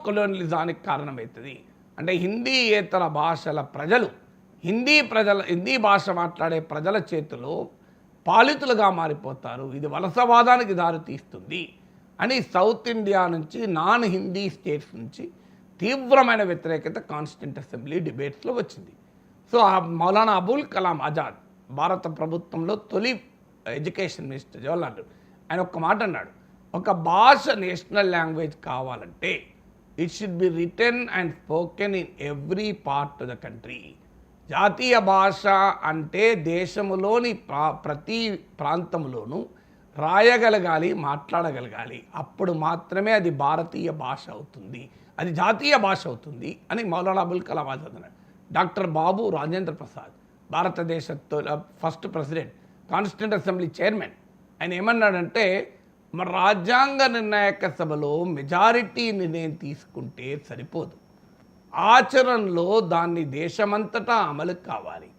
కొలోనలిజానికి కారణమవుతుంది. అంటే హిందీయేతర భాషల ప్రజలు హిందీ భాష మాట్లాడే ప్రజల చేతిలో పాలితులుగా మారిపోతారు. ఇది వలసవాదానికి దారితీస్తుంది అని సౌత్ ఇండియా నుంచి నాన్ హిందీ స్టేట్స్ నుంచి తీవ్రమైన వ్యతిరేకత కాన్స్టిట్యూంట్ అసెంబ్లీ డిబేట్స్లో వచ్చింది. సో ఆ మౌలానా అబుల్ కలాం ఆజాద్ భారత ప్రభుత్వంలో తొలి ఎడ్యుకేషన్ మినిస్టర్ జవహర్లాల్ నెహ్రూ ఆయన ఒక్క మాట అన్నాడు, ఒక భాష నేషనల్ లాంగ్వేజ్ కావాలంటే it should be written and spoken in every part of the country. జాతీయ భాష అంటే దేశంలోని ప్రతి ప్రాంతంలోనూ రాయగలగాలి, మాట్లాడగలగాలి. అప్పుడు మాత్రమే అది భారతీయ భాష అవుతుంది, అది జాతీయ భాష అవుతుంది అని మౌలానా అబుల్ కలాం ఆజాద్ అన్నాడు. డాక్టర్ బాబు రాజేంద్ర ప్రసాద్ భారతదేశ first president, constituent assembly chairman, ఆయన ఏమన్నాడంటే మరి రాజ్యాంగ నిర్ణాయక సభలో మెజారిటీ నిర్ణయం తీసుకుంటే సరిపోదు, ఆచరణలో దాన్ని దేశమంతటా అమలు కావాలి.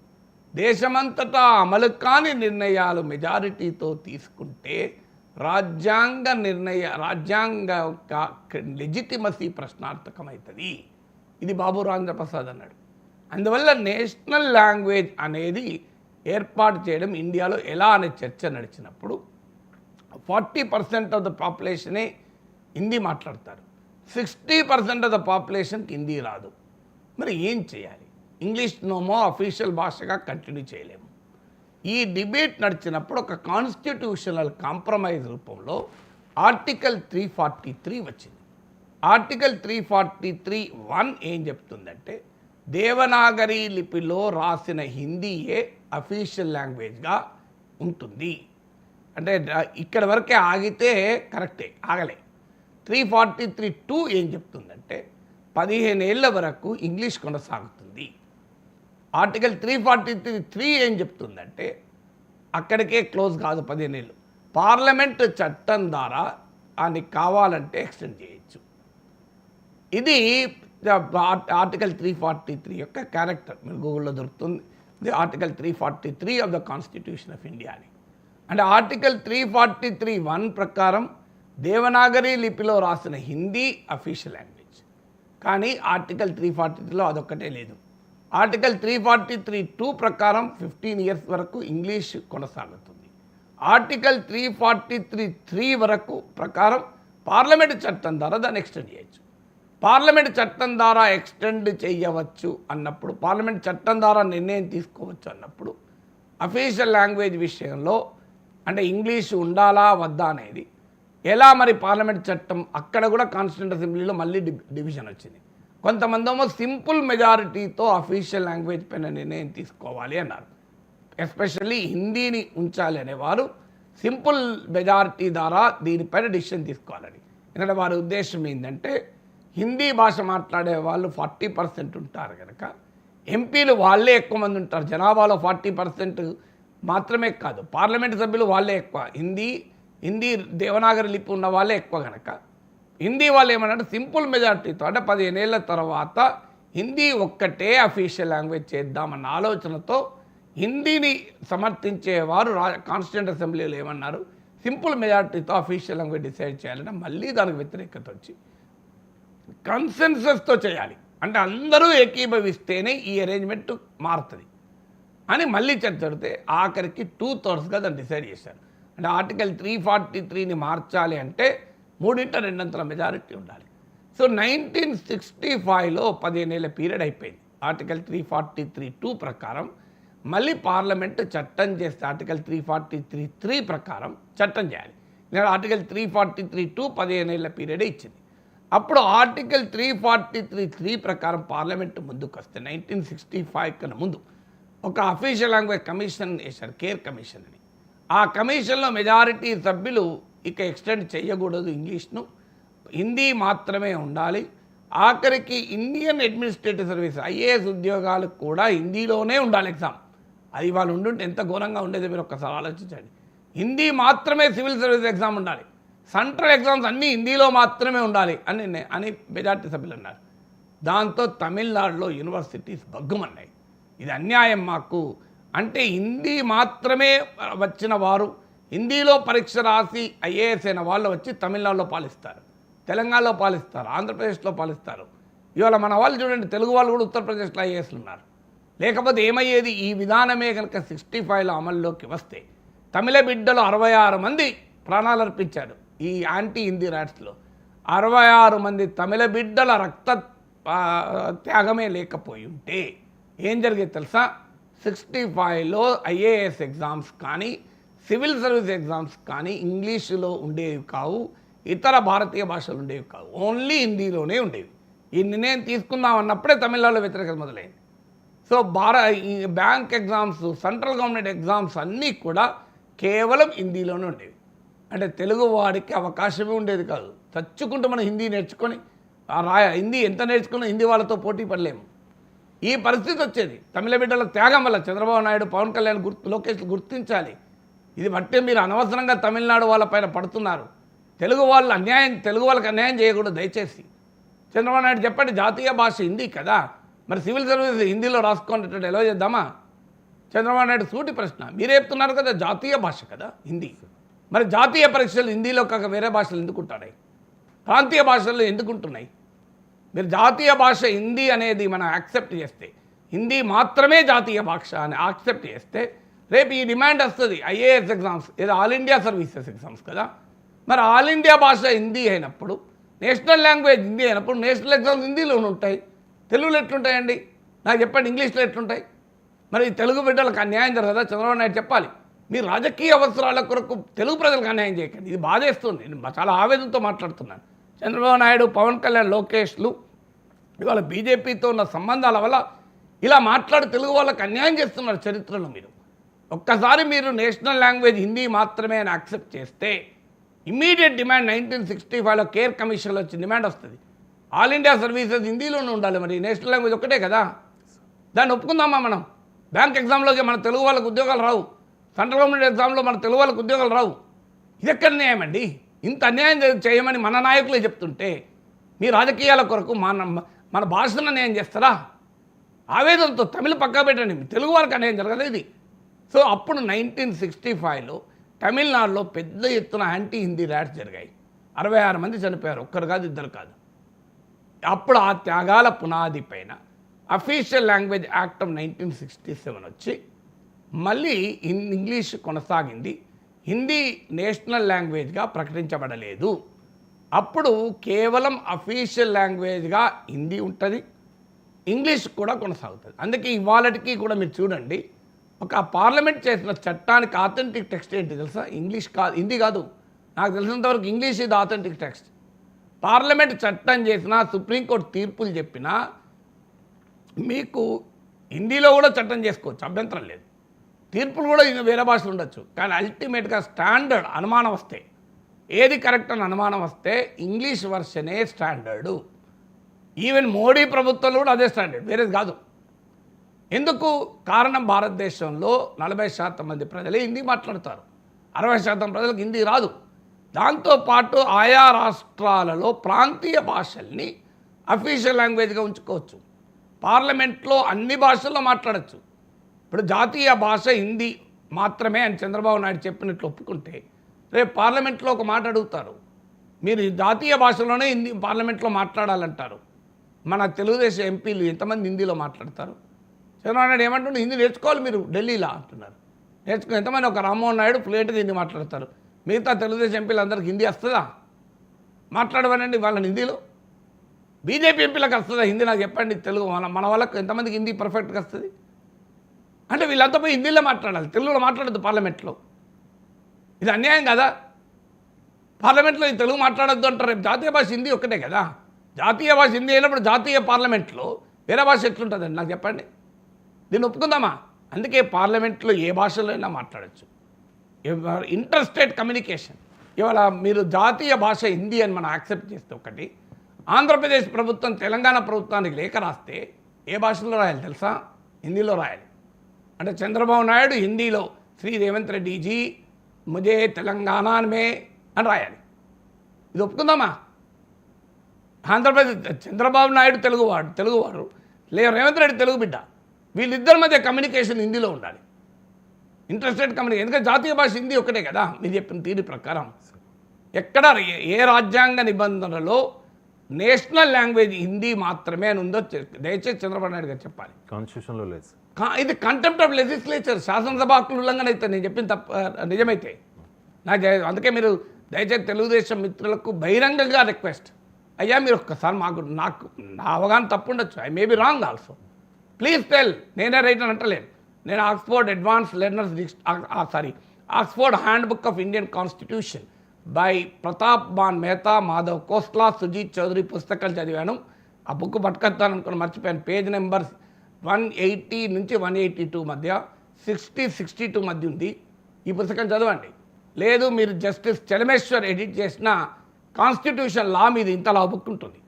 దేశమంతటా అమలు కాని నిర్ణయాలు మెజారిటీతో తీసుకుంటే రాజ్యాంగ యొక్క లెజిటిమసీ ప్రశ్నార్థకమవుతుంది. ఇది బాబు రాజేంద్ర ప్రసాద్ అన్నాడు. అందువల్ల నేషనల్ లాంగ్వేజ్ అనేది ఏర్పాటు చేయడం ఇండియాలో ఎలా అనే చర్చ నడిచినప్పుడు 40% ఆఫ్ ద పాపులేషనే హిందీ మాట్లాడతారు, 60% ఆఫ్ ద పాపులేషన్కి హిందీ రాదు. మరి ఏం చేయాలి? ఇంగ్లీష్ నోమో అఫీషియల్ భాషగా కంటిన్యూ చేయలేము. ఈ డిబేట్ నడిచినప్పుడు ఒక కాన్స్టిట్యూషనల్ కాంప్రమైజ్ రూపంలో ఆర్టికల్ 343 వచ్చింది. ఆర్టికల్ 343(1) ఏం చెప్తుందంటే దేవనాగరి లిపిలో రాసిన హిందీయే అఫీషియల్ లాంగ్వేజ్గా ఉంటుంది. అంటే ఇక్కడ వరకే ఆగితే కరెక్టే, ఆగలే. 343(2) ఏం చెప్తుందంటే 15 ఏళ్ల వరకు ఇంగ్లీష్ కొనసాగుతుంది. ఆర్టికల్ 343(3) ఏం చెప్తుందంటే అక్కడికే క్లోజ్ కాదు, 15 ఏళ్ళు. పార్లమెంట్ చట్టం ద్వారా అది కావాలంటే ఎక్స్టెండ్ చేయొచ్చు. ఇది ఆర్టికల్ 343 యొక్క క్యారెక్టర్. మీరు గూగుల్లో దొరుకుతుంది. ఇది article 343 of the constitution of India అని. అంటే ఆర్టికల్ 343(1) ప్రకారం దేవనాగరి లిపిలో రాసిన హిందీ అఫీషియల్ లాంగ్వేజ్. కానీ ఆర్టికల్ 343లో అదొక్కటే లేదు. ఆర్టికల్ 343(2) ప్రకారం 15 ఇయర్స్ వరకు ఇంగ్లీష్ కొనసాగుతుంది. ఆర్టికల్ 343(3) వరకు ప్రకారం పార్లమెంట్ చట్టం ద్వారా దాన్ని ఎక్స్టెండ్ చేయొచ్చు. పార్లమెంట్ చట్టం ద్వారా ఎక్స్టెండ్ చేయవచ్చు అన్నప్పుడు, పార్లమెంట్ చట్టం ద్వారా నిర్ణయం తీసుకోవచ్చు అన్నప్పుడు అఫీషియల్ లాంగ్వేజ్ విషయంలో అంటే ఇంగ్లీషు ఉండాలా వద్దా అనేది ఎలా మరి పార్లమెంట్ చట్టం అక్కడ కూడా కాన్స్టిట్యూంట్ అసెంబ్లీలో మళ్ళీ డివిజన్ వచ్చింది. కొంతమందేమో సింపుల్ మెజారిటీతో అఫీషియల్ లాంగ్వేజ్ పైన నిర్ణయం తీసుకోవాలి అన్నారు. ఎస్పెషల్లీ హిందీని ఉంచాలి అనేవారు సింపుల్ మెజారిటీ ద్వారా దీనిపైన డిసిషన్ తీసుకోవాలని. ఎందుకంటే వారి ఉద్దేశం ఏంటంటే హిందీ భాష మాట్లాడే వాళ్ళు 40% ఉంటారు కనుక ఎంపీలు వాళ్ళే ఎక్కువ మంది ఉంటారు. జనాభాలో 40% మాత్రమే కాదు, పార్లమెంట్ సభ్యులు వాళ్ళే ఎక్కువ. హిందీ దేవనాగరి లిపి ఉన్న వాళ్ళే ఎక్కువ కనుక హిందీ వాళ్ళు ఏమన్నా సింపుల్ మెజారిటీతో అంటే 15 ఏళ్ల తర్వాత హిందీ ఒక్కటే అఫీషియల్ లాంగ్వేజ్ చేద్దామన్న ఆలోచనతో హిందీని సమర్థించేవారు కాన్స్టిట్యూంట్ అసెంబ్లీలో ఏమన్నారు, సింపుల్ మెజారిటీతో అఫీషియల్ లాంగ్వేజ్ డిసైడ్ చేయాలంటే మళ్ళీ దానికి వ్యతిరేకత వచ్చి కన్సెన్సస్తో చేయాలి, అంటే అందరూ ఏకీభవిస్తేనే ఈ అరేంజ్మెంట్ మారుతుంది అని మళ్ళీ చర్చ జరిగితే ఆఖరికి 2/3గా దాన్ని డిసైడ్ చేశారు. అంటే ఆర్టికల్ 343ని మార్చాలి అంటే 3/2 మెజారిటీ ఉండాలి. సో 1965లో 15 ఏళ్ళ పీరియడ్ అయిపోయింది. ఆర్టికల్ 343(2) ప్రకారం మళ్ళీ పార్లమెంట్ చట్టం చేస్తే ఆర్టికల్ 343(3) ప్రకారం చట్టం చేయాలి. నేను ఆర్టికల్ 343(2) 15 ఏళ్ళ పీరియడే ఇచ్చింది. అప్పుడు ఆర్టికల్ 343(3) ప్రకారం పార్లమెంట్ ముందుకు వస్తే 1965 కన్నా ముందు ఒక అఫీషియల్ లాంగ్వేజ్ కమిషన్ వేశారు, కేర్ కమిషన్ అని. ఆ కమిషన్లో మెజారిటీ సభ్యులు ఇక ఎక్స్టెండ్ చేయకూడదు, ఇంగ్లీష్ను హిందీ మాత్రమే ఉండాలి. ఆఖరికి ఇండియన్ అడ్మినిస్ట్రేటివ్ సర్వీస్ IAS ఉద్యోగాలు కూడా హిందీలోనే ఉండాలి ఎగ్జామ్. అది వాళ్ళు ఉండుంటే ఎంత ఘోరంగా ఉండేది మీరు ఒక్కసారి ఆలోచించండి. హిందీ మాత్రమే సివిల్ సర్వీస్ ఎగ్జామ్ ఉండాలి, సెంట్రల్ ఎగ్జామ్స్ అన్నీ హిందీలో మాత్రమే ఉండాలి అని మెజార్టీ సభ్యులు అన్నారు. దాంతో తమిళనాడులో యూనివర్సిటీస్ బగ్గుమన్నాయి. ఇది అన్యాయం మాకు, అంటే హిందీ మాత్రమే వచ్చిన వారు హిందీలో పరీక్ష రాసి IAS అయిన వాళ్ళు వచ్చి తమిళనాడులో పాలిస్తారు, తెలంగాణలో పాలిస్తారు, ఆంధ్రప్రదేశ్లో పాలిస్తారు. ఇవాళ మన వాళ్ళు చూడండి, తెలుగు వాళ్ళు కూడా ఉత్తరప్రదేశ్లో ఐఏఎస్లు ఉన్నారు. లేకపోతే ఏమయ్యేది, ఈ విధానమే కనుక 65లో అమల్లోకి వస్తే తమిళ బిడ్డలు 66 మంది ప్రాణాలు అర్పించారు ఈ యాంటీ హిందీ ర్యాట్స్లో. 66 మంది తమిళ బిడ్డల రక్త త్యాగమే లేకపోయి ఉంటే ఏం జరిగేది తెలుసా? 65లో ఐఏఎస్ ఎగ్జామ్స్ కానీ సివిల్ సర్వీస్ ఎగ్జామ్స్ కానీ ఇంగ్లీషులో ఉండేవి కావు, ఇతర భారతీయ భాషలు ఉండేవి కావు, ఓన్లీ హిందీలోనే ఉండేవి. ఈ నిర్ణయం తీసుకుందాం అన్నప్పుడే తమిళనాడులో వ్యతిరేకత మొదలైంది. సో ఈ bank exams, central government exams అన్నీ కూడా కేవలం హిందీలోనే ఉండేవి. అంటే తెలుగు వాడికి అవకాశమే ఉండేది కాదు. చచ్చుకుంటూ మనం హిందీ నేర్చుకొని హిందీ ఎంత నేర్చుకున్నా హిందీ వాళ్ళతో పోటీ పడలేము. ఈ పరిస్థితి వచ్చేది తమిళ బిడ్డల త్యాగం వల్ల. చంద్రబాబు నాయుడు, పవన్ కళ్యాణ్ లోకేష్ గుర్తించాలి. ఇది బట్టే మీరు అనవసరంగా తమిళనాడు వాళ్ళపైన పడుతున్నారు. తెలుగు వాళ్ళకి అన్యాయం చేయకూడదు దయచేసి. చంద్రబాబు నాయుడు చెప్పండి, జాతీయ భాష హిందీ కదా, మరి సివిల్ సర్వీస్ హిందీలో రాసుకునేటట్టు ఎలా చేద్దామా? చంద్రబాబు నాయుడు సూటి ప్రశ్న. మీరే చెప్తున్నారు కదా జాతీయ భాష కదా హిందీ, మరి జాతీయ పరీక్షలు హిందీలో కాక వేరే భాషలు ఎందుకుంటున్నాయి? ప్రాంతీయ భాషల్లో ఎందుకుంటున్నాయి? మీరు జాతీయ భాష హిందీ అనేది మనం యాక్సెప్ట్ చేస్తే, హిందీ మాత్రమే జాతీయ భాష అని యాక్సెప్ట్ చేస్తే రేపు ఈ డిమాండ్ వస్తుంది. ఐఏఎస్ ఎగ్జామ్స్ ఏదో ఆల్ ఇండియా సర్వీసెస్ ఎగ్జామ్స్ కదా, మరి ఆల్ ఇండియా భాష హిందీ అయినప్పుడు, నేషనల్ లాంగ్వేజ్ హిందీ అయినప్పుడు నేషనల్ ఎగ్జామ్స్ హిందీలోనే ఉంటాయి. తెలుగులో ఎట్లుంటాయండి? నాకు చెప్పండి, ఇంగ్లీష్లో ఎట్లుంటాయి? మరి తెలుగు బిడ్డలకు అన్యాయం జరగదా? చంద్రబాబు నాయుడు చెప్పాలి. మీరు రాజకీయ అవసరాల కొరకు తెలుగు ప్రజలకు అన్యాయం చేయకండి. ఇది బాధేస్తుంది. నేను చాలా ఆవేదనతో మాట్లాడుతున్నాను. చంద్రబాబు నాయుడు, పవన్ కళ్యాణ్, లోకేష్లు ఇవాళ బీజేపీతో ఉన్న సంబంధాల వల్ల ఇలా మాట్లాడి తెలుగు వాళ్ళకి అన్యాయం చేస్తున్నారు చరిత్రలో. మీరు ఒక్కసారి మీరు నేషనల్ లాంగ్వేజ్ హిందీ మాత్రమే అని యాక్సెప్ట్ చేస్తే ఇమ్మీడియట్ డిమాండ్ 1965లో కేర్ కమిషన్లో వచ్చి డిమాండ్ వస్తుంది. ఆల్ ఇండియా సర్వీసెస్ హిందీలోనే ఉండాలి. మరి నేషనల్ లాంగ్వేజ్ ఒక్కటే కదా, దాన్ని ఒప్పుకుందామా మనం? బ్యాంక్ ఎగ్జామ్లోకి మన తెలుగు వాళ్ళకు ఉద్యోగాలు రావు, సెంట్రల్ గవర్నమెంట్ ఎగ్జామ్లో మన తెలుగు వాళ్ళకు ఉద్యోగాలు రావు. ఇది ఎక్కడ న్యాయం అండి? ఇంత అన్యాయం చేయమని మన నాయకులే చెప్తుంటే మీ రాజకీయాల కొరకు మన భాషను అన్యాయం చేస్తారా? ఆవేదనతో తమిళ పక్కా పెట్టండి, తెలుగు వాళ్ళకి అన్యాయం జరగలేదు. సో అప్పుడు 1965లో తమిళనాడులో పెద్ద ఎత్తున యాంటీ హిందీ ర్యాట్స్ జరిగాయి. 66 మంది చనిపోయారు, ఒక్కరు కాదు, ఇద్దరు కాదు. అప్పుడు ఆ త్యాగాల పునాది పైన అఫీషియల్ లాంగ్వేజ్ యాక్ట్ ఆఫ్ 1967 వచ్చి మళ్ళీ ఇంగ్లీష్ కొనసాగింది. హిందీ నేషనల్ లాంగ్వేజ్గా ప్రకటించబడలేదు. అప్పుడు కేవలం అఫీషియల్ లాంగ్వేజ్గా హిందీ ఉంటుంది, ఇంగ్లీష్ కూడా కొనసాగుతుంది. అందుకే ఇవాళకి కూడా మీరు చూడండి, ఒక పార్లమెంట్ చేసిన చట్టానికి ఆథెంటిక్ టెక్స్ట్ ఏంటి తెలుసా? ఇంగ్లీష్ కాదు, హిందీ కాదు. నాకు తెలిసినంతవరకు ఇంగ్లీష్ ఇది ఆథెంటిక్ టెక్స్ట్. పార్లమెంట్ చట్టం చేసినా, సుప్రీంకోర్టు తీర్పులు చెప్పినా మీకు హిందీలో కూడా చట్టం చేసుకోవచ్చు, అభ్యంతరం లేదు. తీర్పులు కూడా వేరే భాషలు ఉండొచ్చు. కానీ అల్టిమేట్గా స్టాండర్డ్ అనుమానం వస్తే, ఏది కరెక్ట్ అని అనుమానం వస్తే ఇంగ్లీష్ వర్షనే స్టాండర్డు. ఈవెన్ మోడీ ప్రభుత్వంలో కూడా అదే స్టాండర్డ్, వేరేది కాదు. ఎందుకు? కారణం భారతదేశంలో 40% మంది ప్రజలే హిందీ మాట్లాడతారు, 60% ప్రజలకు హిందీ రాదు. దాంతోపాటు ఆయా రాష్ట్రాలలో ప్రాంతీయ భాషల్ని అఫీషియల్ లాంగ్వేజ్గా ఉంచుకోవచ్చు. పార్లమెంట్లో అన్ని భాషల్లో మాట్లాడచ్చు. ఇప్పుడు జాతీయ భాష హిందీ మాత్రమే అని చంద్రబాబు నాయుడు చెప్పినట్లు ఒప్పుకుంటే రేపు పార్లమెంట్లో ఒక మాట అడుగుతారు, మీరు జాతీయ భాషలోనే హిందీ పార్లమెంట్లో మాట్లాడాలంటారు. మన తెలుగుదేశం ఎంపీలు ఎంతమంది హిందీలో మాట్లాడతారు? చంద్రబాబు నాయుడు ఏమంటుంటే హిందీ నేర్చుకోవాలి మీరు ఢిల్లీలో అంటున్నారు. నేర్చుకుని ఎంతమంది? ఒక రామ్మోహన్ నాయుడు ఫ్లూయెంట్గా హిందీ మాట్లాడతారు. మిగతా తెలుగుదేశం ఎంపీలు అందరికి హిందీ వస్తుందా? మాట్లాడవనండి వాళ్ళని హిందీలో. బీజేపీ ఎంపీలకు వస్తుందా హిందీ? నాకు చెప్పండి. తెలుగు మన వాళ్ళకు ఎంతమందికి హిందీ పర్ఫెక్ట్గా వస్తుంది? అంటే వీళ్ళంతా పోయి హిందీలో మాట్లాడాలి, తెలుగులో మాట్లాడద్దు పార్లమెంట్లో. ఇది అన్యాయం కదా? పార్లమెంట్లో ఈ తెలుగు మాట్లాడద్దు అంటారు. రేపు జాతీయ భాష హిందీ ఒక్కటే కదా. జాతీయ భాష హిందీ అయినప్పుడు జాతీయ పార్లమెంట్లో వేరే భాష ఎట్లుంటుందండి? నాకు చెప్పండి. దీన్ని ఒప్పుకుందామా? అందుకే పార్లమెంట్లో ఏ భాషలో అయినా మాట్లాడచ్చు. Inter state communication. ఇవాళ మీరు జాతీయ భాష హిందీ అని మనం యాక్సెప్ట్ చేస్తే ఒకటి, ఆంధ్రప్రదేశ్ ప్రభుత్వం తెలంగాణ ప్రభుత్వానికి లేఖ రాస్తే ఏ భాషలో రాయాలి తెలుసా? హిందీలో రాయాలి. అంటే చంద్రబాబు నాయుడు హిందీలో శ్రీ రేవంత్ రెడ్డి జీ ముజే తెలంగాణ మే అని రాయాలి. ఇది ఒప్పుకుందామా? ఆంధ్రప్రదేశ్ చంద్రబాబు నాయుడు తెలుగువాడు రేవంత్ రెడ్డి తెలుగు బిడ్డ, వీళ్ళిద్దరి మధ్య కమ్యూనికేషన్ హిందీలో ఉండాలి. Inter state communication. ఎందుకంటే జాతీయ భాష హిందీ ఒకటే కదా మీరు చెప్పిన తీరు ప్రకారం. ఎక్కడ ఏ రాజ్యాంగ నిబంధనలో నేషనల్ లాంగ్వేజ్ హిందీ మాత్రమే అని ఉందో దయచేసి చంద్రబాబు నాయుడు గారు చెప్పాలి. కాన్స్టిట్యూషన్లో లేదు. ఇది కంటెంప్ట్ ఆఫ్ లెజిస్లేచర్, శాసనసభ హక్కుల ఉల్లంఘన అయితే నేను చెప్పింది నిజమైతే. నాకు అందుకే మీరు దయచేసి తెలుగుదేశం మిత్రులకు బహిరంగంగా రిక్వెస్ట్, అయ్యా మీరు ఒక్కసారి నాకు నా అవగాహన తప్పు ఉండొచ్చు, I may be wrong also, please tell. నేనే రైట్ అని అంటలేను. నేను Oxford advanced learners Oxford handbook of Indian constitution by Pratap Bhanu Mehta, Madhav Khosla, Sujit Choudhry పుస్తకాలు చదివాను. ఆ బుక్ పట్టుకొస్తాను అనుకుని మర్చిపోయాను. పేజ్ నెంబర్ 180 నుంచి 182 మధ్య, 60-62 మధ్య ఉంది. ఈ పుస్తకం చదవండి. లేదు మీరు జస్టిస్ చలమేశ్వర్ ఎడిట్ చేసిన కాన్స్టిట్యూషన్ లా మీద ఇంతలా బుక్ ఉంటుంది,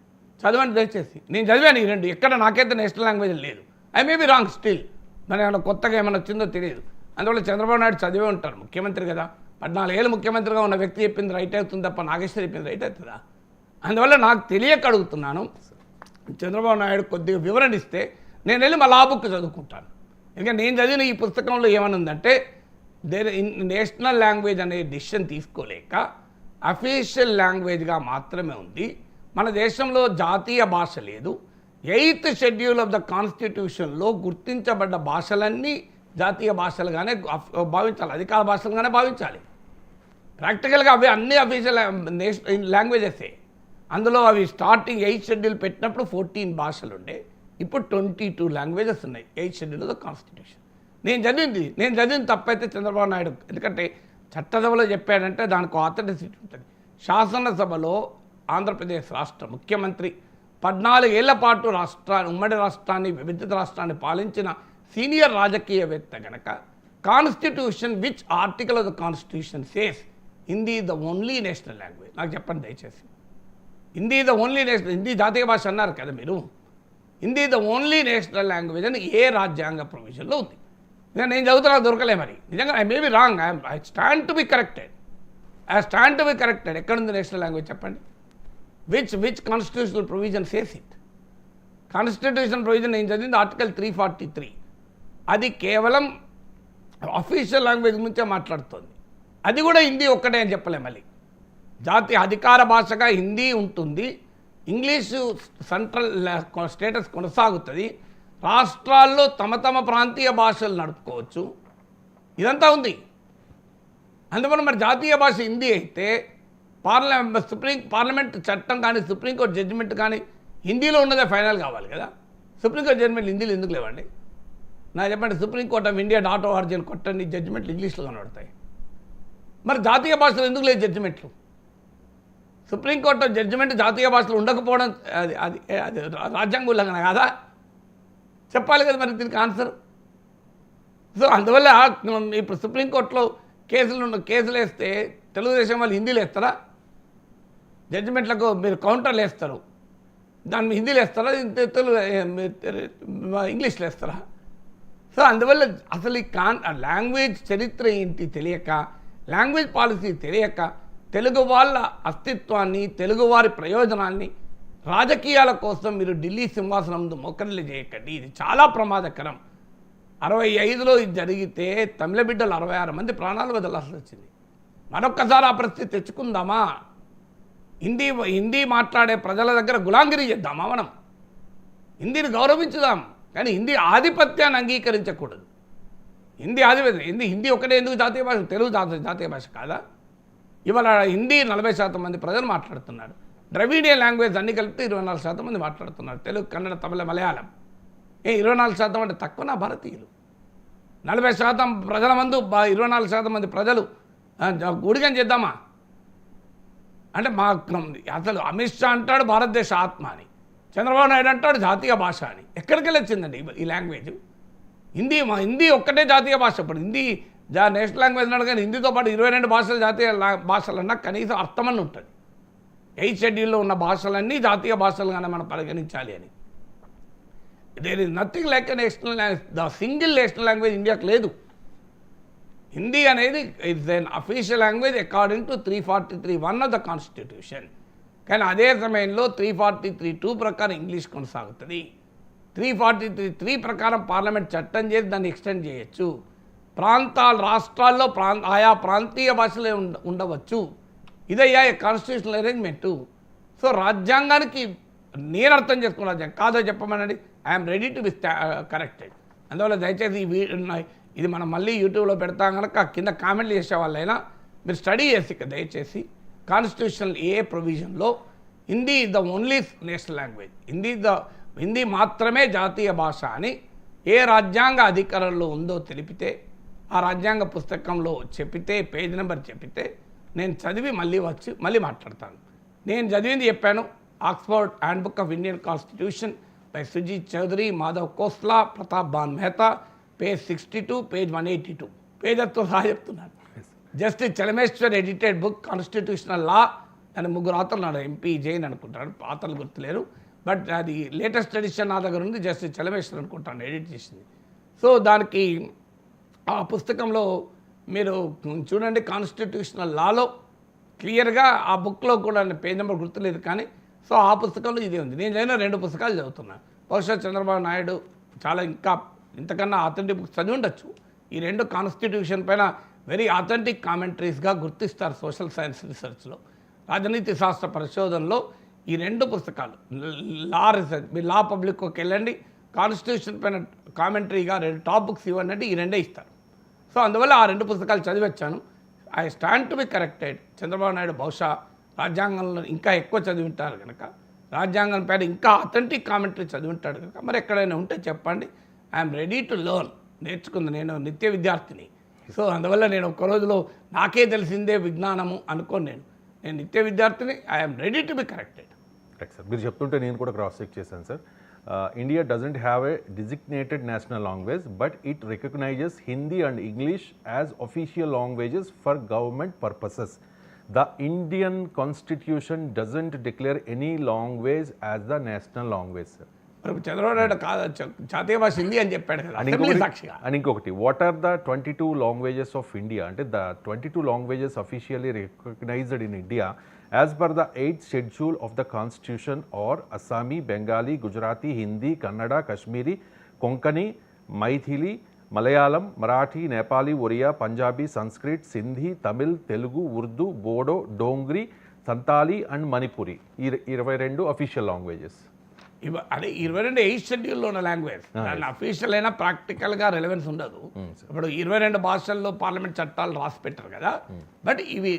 చదవండి దయచేసి. నేను చదివాను ఈ రెండు. ఎక్కడ నాకైతే నేషనల్ లాంగ్వేజ్ లేదు. I may be wrong still, మరి ఏమైనా కొత్తగా ఏమైనా వచ్చిందో తెలియదు. అందువల్ల చంద్రబాబు నాయుడు చదివే ఉంటారు, ముఖ్యమంత్రి కదా. 14 ఏళ్ళు ముఖ్యమంత్రిగా ఉన్న వ్యక్తి చెప్పింది రైట్ అవుతుంది తప్ప నాగేశ్వర్ చెప్పింది రైట్ అవుతుందా? అందువల్ల నాకు తెలియక అడుగుతున్నాను. చంద్రబాబు నాయుడు కొద్దిగా వివరణ ఇస్తే నేను వెళ్ళి మా లా బుక్ చదువుకుంటాను. ఇంకా నేను చదివిన ఈ పుస్తకంలో ఏమనుందంటే నేషనల్ లాంగ్వేజ్ అనే డిసిషన్ తీసుకోలేక అఫీషియల్ లాంగ్వేజ్గా మాత్రమే ఉంది. మన దేశంలో జాతీయ భాష లేదు. 8th షెడ్యూల్ ఆఫ్ ద కాన్స్టిట్యూషన్లో గుర్తించబడ్డ భాషలన్నీ జాతీయ భాషలుగానే భావించాలి, అధికార భాషలుగానే భావించాలి. ప్రాక్టికల్గా అవి అన్ని అఫీషియల్ లాంగ్వేజెసే. అందులో అవి స్టార్టింగ్ 8th షెడ్యూల్ పెట్టినప్పుడు 14 భాషలు ఉండే, ఇప్పుడు 22 లాంగ్వేజెస్ ఉన్నాయి 8th schedule of the constitution. నేను చదివింది తప్పైతే చంద్రబాబు నాయుడు, ఎందుకంటే చట్టసభలో చెప్పాడంటే దానికి ఆథెంటిసిటీ ఉంటుంది. శాసనసభలో ఆంధ్రప్రదేశ్ రాష్ట్ర ముఖ్యమంత్రి 14 ఏళ్ల పాటు ఉమ్మడి రాష్ట్రాన్ని, విభజిత రాష్ట్రాన్ని పాలించిన సీనియర్ రాజకీయవేత్త గనక constitution which article of the constitution says Hindi the only national language. నాకు చెప్పండి దయచేసి. Hindi the only national, Hindi జాతీయ భాష అన్నారు కదా మీరు. Hindi the only national language అని ఏ రాజ్యాంగ ప్రొవిజన్లో ఉంది? నేను చదువుతున్నా దొరకలే. మరి నిజంగా I may be wrong, I stand to be corrected. ఎక్కడుంది నేషనల్ లాంగ్వేజ్ చెప్పండి? Which constitutional provision says it? Constitution provision నేను చదివింది ఆర్టికల్ 343. అది కేవలం అఫీషియల్ లాంగ్వేజ్ గురించే మాట్లాడుతుంది. అది కూడా హిందీ ఒక్కటే అని చెప్పలే. మళ్ళీ జాతీయ అధికార భాషగా హిందీ ఉంటుంది, ఇంగ్లీషు సెంట్రల్ స్టేటస్ కొనసాగుతుంది, రాష్ట్రాల్లో తమ ప్రాంతీయ భాషలు నడుపుకోవచ్చు, ఇదంతా ఉంది. అందువల్ల మరి జాతీయ భాష హిందీ అయితే పార్లమెంట్ చట్టం కానీ సుప్రీంకోర్టు జడ్జిమెంట్ కానీ హిందీలో ఉన్నదే ఫైనల్ కావాలి కదా. సుప్రీంకోర్టు జడ్జిమెంట్లు హిందీలో ఎందుకు లేవండి? నాకు చెప్పండి, సుప్రీంకోర్టు ఆఫ్ ఇండియా .org కొట్టండి, జడ్జిమెంట్లు ఇంగ్లీష్లో కనబడతాయి. మరి జాతీయ భాషలో ఎందుకు లేదు జడ్జిమెంట్లు? సుప్రీంకోర్టు జడ్జిమెంట్ జాతీయ భాషలో ఉండకపోవడం అది రాజ్యాంగ ఉల్లంఘన కాదా? చెప్పాలి కదా మరి దీనికి ఆన్సర్. సో అందువల్ల ఇప్పుడు సుప్రీంకోర్టులో కేసులు వేస్తే తెలుగుదేశం వాళ్ళు హిందీలో వేస్తారా? జడ్జిమెంట్లకు మీరు కౌంటర్లు వేస్తారు, దాన్ని హిందీలో వేస్తారా, తెలుగు ఇంగ్లీష్లో వేస్తారా? సో అందువల్ల అసలు ఈ లాంగ్వేజ్ చరిత్ర ఏంటి తెలియక, లాంగ్వేజ్ పాలసీ తెలియక తెలుగు వాళ్ళ అస్తిత్వాన్ని, తెలుగువారి ప్రయోజనాన్ని రాజకీయాల కోసం మీరు ఢిల్లీ సింహాసనం ముందు మొక్కర్లు చేయకండి. ఇది చాలా ప్రమాదకరం. 65లో ఇది జరిగితే తమిళ బిడ్డలు 66 మంది ప్రాణాలు వదలాల్సి వచ్చింది. మరొక్కసారి ఆ పరిస్థితి తెచ్చుకుందామా? హిందీ మాట్లాడే ప్రజల దగ్గర గులాంగిరి చేద్దామా? మనం హిందీని గౌరవించుదాం, కానీ హిందీ ఆధిపత్యాన్ని అంగీకరించకూడదు. హిందీ ఒకటే ఎందుకు జాతీయ భాష? తెలుగు జాతీయ భాష కాదా? ఇవాళ హిందీ 40% మంది ప్రజలు మాట్లాడుతున్నారు. ద్రవిడియన్ లాంగ్వేజ్ అన్ని కలిపితే 24% మంది మాట్లాడుతున్నారు. తెలుగు, కన్నడ, తమిళ, మలయాళం. 24% అంటే తక్కువ నా భారతీయులు? 40% ప్రజల మందు 24% మంది ప్రజలు గుడిగం చేద్దామా? అంటే మా అసలు అమిత్ షా అంటాడు భారతదేశ ఆత్మ అని, చంద్రబాబు నాయుడు అంటాడు జాతీయ భాష అని. ఎక్కడికి వెళ్ళి వచ్చిందండి ఈ లాంగ్వేజ్? హిందీ ఒక్కటే జాతీయ భాష. ఇప్పుడు హిందీ నేషనల్ లాంగ్వేజ్ అన్నాడు, కానీ హిందీతో పాటు 22 భాషలు జాతీయ భాషలన్నా కనీసం అర్థమని ఉంటుంది. 8th షెడ్యూల్లో ఉన్న భాషలన్నీ జాతీయ భాషలుగానే మనం పరిగణించాలి అని. There is nothing like a national language. The single national language ఇండియాకి లేదు. హిందీ అనేది it's an official language according to 343(1) of the constitution. కానీ అదే సమయంలో 343(2) ప్రకారం ఇంగ్లీష్ కొనసాగుతుంది. 343(3) ప్రకారం పార్లమెంట్ చట్టం చేసి దాన్ని ఎక్స్టెండ్ చేయొచ్చు. రాష్ట్రాల్లో ఆయా ప్రాంతీయ భాషలే ఉండవచ్చు. ఇదయ్యా కాన్స్టిట్యూషనల్ అరేంజ్మెంటు. సో రాజ్యాంగానికి నేను అర్థం చేసుకున్న రాజ్యాంగం కాదో చెప్పమనండి, I'm ready to be corrected. అందువల్ల దయచేసి ఇది మనం మళ్ళీ యూట్యూబ్లో పెడతాం కనుక కింద కామెంట్లు చేసే వాళ్ళైనా మీరు స్టడీ చేసి దయచేసి కాన్స్టిట్యూషనల్ ఏ ప్రొవిజన్లో Hindi is the only national language, Hindi మాత్రమే జాతీయ భాష అని ఏ రాజ్యాంగ అధికారంలో ఉందో తెలిపితే, ఆ రాజ్యాంగ పుస్తకంలో చెప్పితే, పేజ్ నెంబర్ చెప్పితే నేను చదివి మళ్ళీ మాట్లాడతాను. నేను చదివింది చెప్పాను. Oxford handbook of Indian constitution by Sujit Choudhry, Madhav Khosla, Pratap Bhanu Mehta, page 62, page 182, పేజర్తో సహా చెప్తున్నాను. Justice Chelameswar edited book constitutional law అని 3 ఆథర్లు ఉన్నాడు, ఎంపీ జైన్ అనుకుంటాడు, ఆథర్లు గుర్తులేరు, బట్ అది లేటెస్ట్ ఎడిషన్ నా దగ్గర ఉంది. జస్టిస్ చలమేశ్వర్ అనుకుంటాను ఎడిట్ చేసింది. సో దానికి ఆ పుస్తకంలో మీరు చూడండి, కాన్స్టిట్యూషనల్ లాలో క్లియర్గా ఆ బుక్లో కూడా పేజ్ నెంబర్ గుర్తులేదు, కానీ సో ఆ పుస్తకంలో ఇదే ఉంది. నేను చదివిన 2 పుస్తకాలు చదువుతున్నాను. బహుశా చంద్రబాబు నాయుడు చాలా ఇంతకన్నా ఆథెంటిక్ బుక్స్ చదివి ఉండొచ్చు. ఈ 2 కాన్స్టిట్యూషన్ పైన వెరీ ఆథెంటిక్ కామెంటరీస్గా గుర్తిస్తారు సోషల్ సైన్స్ రీసెర్చ్లో, రాజనీతి శాస్త్ర పరిశోధనలో. ఈ 2 పుస్తకాలు లా రీసెర్చ్, మీరు లా పబ్లిక్కి వెళ్ళండి, కాన్స్టిట్యూషన్ పైన కామెంటరీగా 2 టాప్ బుక్స్ ఇవ్వండి అంటే ఈ 2 ఇస్తారు. సో అందువల్ల ఆ 2 పుస్తకాలు చదివచ్చాను. I stand to be corrected. Chandrababu Naidu బహుశా రాజ్యాంగంలో ఇంకా ఎక్కువ చదివింటారు కనుక, రాజ్యాంగం పైన ఇంకా అథెంటిక్ కామెంటరీ చదివింటాడు కనుక, మరి ఎక్కడైనా ఉంటే చెప్పండి. I'm ready to learn. నేర్చుకుంది, నేను నిత్య విద్యార్థిని. సో అందువల్ల నేను ఒక రోజులో నాకే తెలిసిందే విజ్ఞానము అనుకోని నేను నిత్య విద్యార్థిని. I'm ready to be corrected. Correct sir. మీరు చెప్తుంటే నేను కూడా క్రాస్ చెక్ చేశాను sir. India doesn't have a designated national language, but it recognises Hindi and English as official languages for government purposes. The Indian Constitution doesn't declare any language as the national language, sir. Chandrababu Naidu జాతీయ భాష హిందీ అని చెప్పాడు కదా assembly సాక్షిగా. And ఇంకొకటి, what are the 22 languages of India? అంటే the 22 languages officially recognized in India as per the 8th schedule of the Constitution are Assami, Bengali, Gujarati, Hindi, Kannada, Kashmiri, Konkani, Maithili, Malayalam, Marathi, Nepali, Oriya, Punjabi, Sanskrit, Sindhi, Tamil, Telugu, Urdu, Bodo, Dongri, Santali and Manipuri. 22 official languages. అదే 22 8th షెడ్యూల్లో ఉన్న language. దాని official అయినా ప్రాక్టికల్గా relevance ఉండదు. ఇప్పుడు 22 భాషల్లో parliament చట్టాలు రాసి పెట్టారు కదా, బట్ ఇవి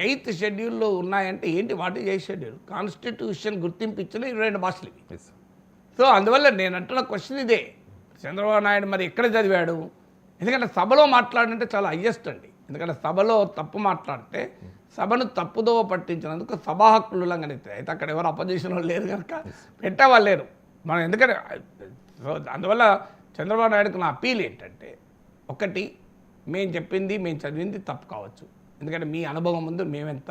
8th షెడ్యూల్లో ఉన్నాయంటే ఏంటి? What is 8th schedule? Constitution గుర్తింపు ఇచ్చిన 22 భాషలు ఇవి. సో అందువల్ల నేను అంటున్న క్వశ్చన్ ఇదే, చంద్రబాబు నాయుడు మరి ఎక్కడ చదివాడు? ఎందుకంటే సభలో మాట్లాడంటే చాలా హయ్యెస్ట్ అండి. ఎందుకంటే సభలో తప్పు మాట్లాడితే సభను తప్పుదో పట్టించినందుకు సభా హక్కులు ఉల్లంఘన అవుతాయి. అయితే అక్కడ ఎవరు అపోజిషన్ వాళ్ళు లేరు కనుక పెట్టేవాళ్ళు లేరు మనం. ఎందుకంటే సో అందువల్ల చంద్రబాబు నాయుడుకు నా అప్పీల్ ఏంటంటే, ఒకటి, మేము చెప్పింది మేము చదివింది తప్పు కావచ్చు. ఎందుకంటే మీ అనుభవం ముందు మేమెంత,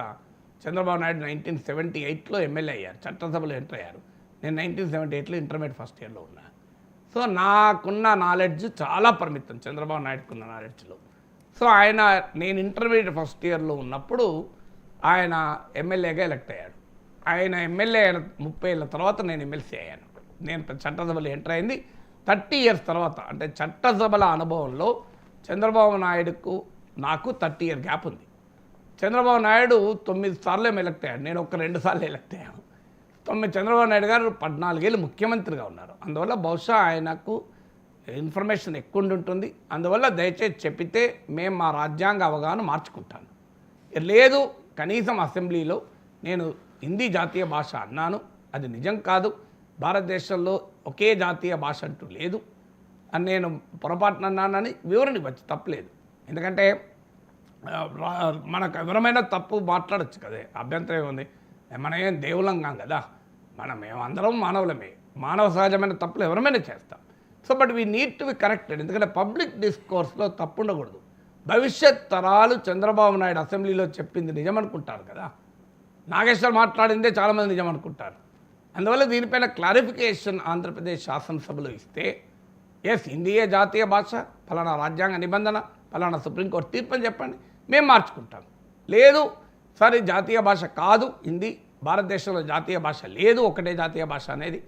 చంద్రబాబు నాయుడు 1978లో ఎమ్మెల్యే అయ్యారు, చట్టసభలో ఎంటర్ అయ్యారు. నేను 1978లో ఇంటర్మీడియట్ ఫస్ట్ ఇయర్లో ఉన్నా. సో నాకున్న నాలెడ్జ్ చాలా పరిమితం చంద్రబాబు నాయుడుకున్న నాలెడ్జ్లో. సో నేను ఇంటర్మీడియట్ ఫస్ట్ ఇయర్లో ఉన్నప్పుడు ఆయన ఎమ్మెల్యేగా ఎలక్ట్ అయ్యాడు. ఆయన ఎమ్మెల్యే అయిన 30 ఏళ్ళ తర్వాత నేను ఎమ్మెల్సీ అయ్యాను. నేను చట్టసభలో ఎంటర్ అయింది 30 years తర్వాత. అంటే చట్టసభల అనుభవంలో చంద్రబాబు నాయుడుకు నాకు 30 year గ్యాప్ ఉంది. చంద్రబాబు నాయుడు 9 సార్లు ఎలక్ట్ అయ్యాడు, నేను 2 సార్లు ఎలక్ట్ అయ్యాను. చంద్రబాబు నాయుడు గారు 14 ఏళ్ళు ముఖ్యమంత్రిగా ఉన్నారు. అందువల్ల బహుశా ఆయనకు ఇన్ఫర్మేషన్ ఎక్కువ ఉంటుంది. అందువల్ల దయచేసి చెప్పితే మేము మా రాజ్యాంగ అవగాహన మార్చుకుంటాను. లేదు, కనీసం అసెంబ్లీలో నేను హిందీ జాతీయ భాష అన్నాను, అది నిజం కాదు, భారతదేశంలో ఒకే జాతీయ భాష అంటూ లేదు అని నేను పొరపాటున అన్నానని వివరణ ఇవ్వచ్చు, తప్పలేదు. ఎందుకంటే మనకు ఎవరమైనా తప్పు మాట్లాడచ్చు కదే, అభ్యంతరం ఏముంది? మనం ఏం దేవులంగాం కదా, మేమందరం మానవులమే, మానవ సహజమైన తప్పులు ఎవరమైనా చేస్తాం. So but we need to be corrected. ఎందుకంటే పబ్లిక్ డిస్కోర్స్లో తప్పు ఉండకూడదు. భవిష్యత్ తరాలు చంద్రబాబు నాయుడు అసెంబ్లీలో చెప్పింది నిజం అనుకుంటారు కదా, నాగేశ్వర్ మాట్లాడిందే చాలామంది నిజం అనుకుంటారు. అందువల్ల దీనిపైన క్లారిఫికేషన్ ఆంధ్రప్రదేశ్ శాసనసభలో ఇస్తే, ఎస్ హిందీయే జాతీయ భాష, ఫలానా రాజ్యాంగ నిబంధన, ఫలానా సుప్రీంకోర్టు తీర్పు అని చెప్పండి, మేము మార్చుకుంటాం. లేదు సార్, జాతీయ భాష కాదు హిందీ, భారతదేశంలో జాతీయ భాష లేదు, ఒకటే జాతీయ భాష అనేది